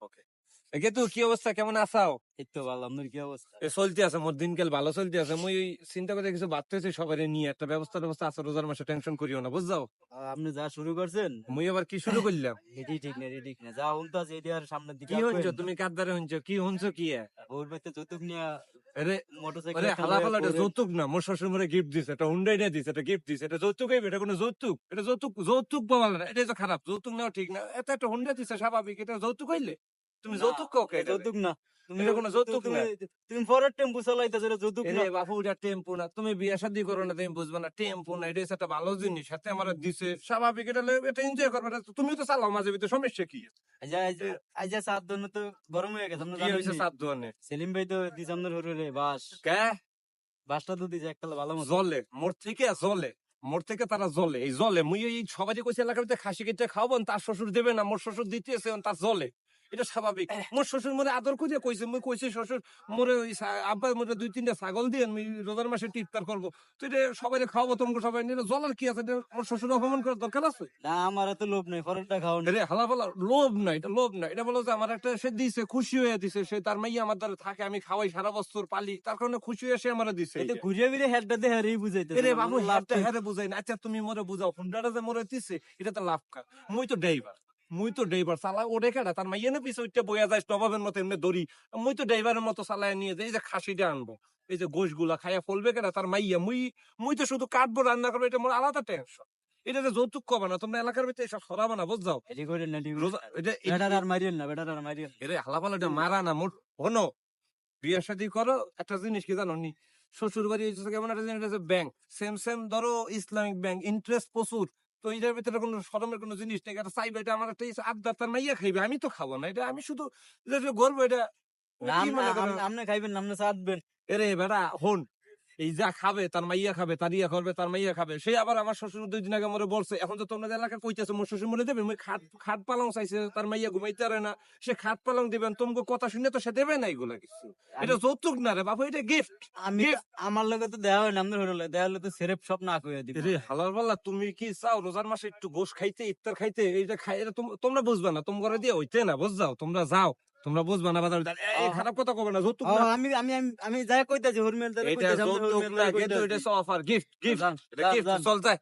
ওকে কিন্তু কি অবস্থা, কেমন আছাও? এই তো ভালো, আপনার কি অবস্থা? চলতে আছে, মোর দিনকাল ভালো চলতে আছে। মুই চিন্তা করে কিছু ভাবতেছি সবাই নিয়ে একটা ব্যবস্থা আছে, রোজার মাসে টেনশন করিও না, বুঝছো? আপনি যা শুরু করছেন মুই আবার কি শুরু করলাম? এটি ঠিক না, এটি ঠিক না। যা উল্টো আছে এটি আর সামনের দিকে কি হইছো তুমি, কার দ্বারা হইছো, কি হইছো কি? ওর বাড়িতে যৌতুক নিয়ে আরে মোটরসাইকেল আরে হালা ফালা, এটা যৌতুক না। মোর শ্বশুর মরে গিফট দিছে, এটা হুন্ডাই না দিছে, এটা গিফট দিছে। এটা যৌতুক হইবে? এটা কোনো যৌতুক? এটা যৌতুক, যৌতুক বলা না, এটা তো খারাপ। যৌতুক নেওয়া ঠিক না। এটা একটা হুন্ডা দিছে স্বাভাবিক, এটা যৌতুক হইলে? তুমি যৌতুক কাউকে? যৌতুক না, তুমি এটা কোনো যৌতুক না। তুমি পরের টেম্পু চালাইতেছো, এটা যৌতুক না। এরে বাপু, এটা টেম্পু না। তুমি বিয়ে শাদী করো না, তুমি বুঝবে না। টেম্পু না, এটা হচ্ছে একটা ভালো জিনিস, সাথে আমার দিছে স্বাভাবিক। এটা এটা এনজয় করবে। তুমি তো চালাও মাঝে ভিতরে, সমস্যা কি? আজ সাত দিন তো গরম হয়ে গেছে, আপনি কি হয়েছে জানেন? সাত দোয়ানে? সেলিম ভাই তো দিছে আপনার হরুরে বাস, কে বাসটা তো দিছে একটা ভালো মতো। জলে মোর থেকে, জলে মোর থেকে তারা জলে, এই জলে মুই এই সবাই কইছে এলাকাতে খাসি কেটে খাওয়াবো, তার শ্বশুর দেবে না, মোর শ্বশুর দিতেছে, তার জলে। এটা স্বাভাবিক। মোর শ্বশুর মোরে আদর করে কইছে, মুই কইছি শ্বশুর মোরে ওই আব্বা মোরে 2-3টা ছাগল দিয়ে আমি রোজার মাসে টিফতার করবো, তো এটা সবাই খাওয়াবো, তোমাকে সবাই নিয়ে জলার কি আছে? এটা মোর শ্বশুর অপমান করার দরকার আছে? না, আমার এত লোভ নেই, পরেরটা খাও না। রে হালা ফালা, লোভ নাই, এটা লোভ নাই। এটা বলো যে আমার একটা সে দিছে, খুশি হয়ে দিছে, সে তার মাইয়া আমার দ্বারা থাকে, আমি খাওয়াই সারা বছর পালি, তার কারণে খুশি হয়ে সে আমার দিছে। এই তো ঘুরিয়ে ফিরে হেডটা দিয়ে হারিয়ে বুঝাইতেছে। এরে বাবু, হ্যাঁ হ্যাঁ বুঝাই না। আচ্ছা তুমি মোরে বুঝাও, হুন্ডাটা যে মোরে দিছে এটা তো লাভ কার? মুই তো ড্রাইভার চালা, ওরে কেডা তার মাইয়া না পিছে উঠতে বইয়া যায় নবাবের মতো এমনি দড়ি। মুই তো ড্রাইভারের মতো চালায় নিয়ে যাই, এই যে খাসিটা আনবো, এই যে গোশ গুলা খাইয়া ফলবে কেডা তার মাইয়া? মুই তো শুধু কাটবো, রান্না করবো, এটা মোর আলাদা টেনশন। এটা যে যৌতুক কবে না, তোমরা এলাকার ভিতরে এসব সরাবে না, বুঝছো? এটি করেন না, ঠিক রোজা এটা বেটার আর মারিয়েন না, বেটার আর মারিয়েন। এরে হালাপালা, এটা মারা না মোর। হনো, বিয়ে শাদী করো, একটা জিনিস কি জানো নি? শ্বশুর বাড়ি হচ্ছে কেমন একটা জিনিস আছে, ব্যাংক। সেম সেম ধরো ইসলামিক ব্যাংক, ইন্টারেস্ট প্রচুর। তো এটার ভিতরে কোনো শরমের কোনো জিনিস নেই। এটা চাইবে, এটা আমার একটা আবদার, তার মাইয়া খাইবে, আমি তো খাবো না। এটা আমি শুধু গর্ব। এটা কি মনে করো? আপনি খাইবেন না, আপনি চাটবেন। এরে বেটা হন, এই যা খাবে তার মাইয়া খাবে, তার ইয়া করবে, তার মাইয়া খাবে। সে আবার আমার শ্বশুর 2 দিন আগে মরে বলছে, এখন তো তোমরা এলাকা কইতেছে মোর শ্বশুর মরে দেবে, মুই খাট পালং চাইছে, তার মাইয়া ঘুমাইতে পারে না, সে খাট পালং দিবেন, তোমাকে কথা শুনে তো সে দেবে না এগুলা কিছু। এটা যৌতুক না রে বাবু, এটা গিফট। আমি আমার লগে তো দেওয়া হয় না, আপনার হলো দেওয়া হলে তো সেরেপ সব না কইয়া দিবে। রে হালার পাল্লা, তুমি কি চাও রোজার মাসে একটু গোশ খাইতে, ইফতার খাইতে? এইটা খাই, এটা তোমরা বুঝবা না, তোম ঘরে দিয়ে হইতে না, বুঝাও? তোমরা যাও, তোমরা বুঝবা না বাজার। এই খারাপ কথা কবে না, যৌতুক না। আমি আমি আমি যাই কইতাছি হরমেল এটা যৌতুক না, কিন্তু এটা অফার, গিফট গিফট, এটা গিফট। চল যায়।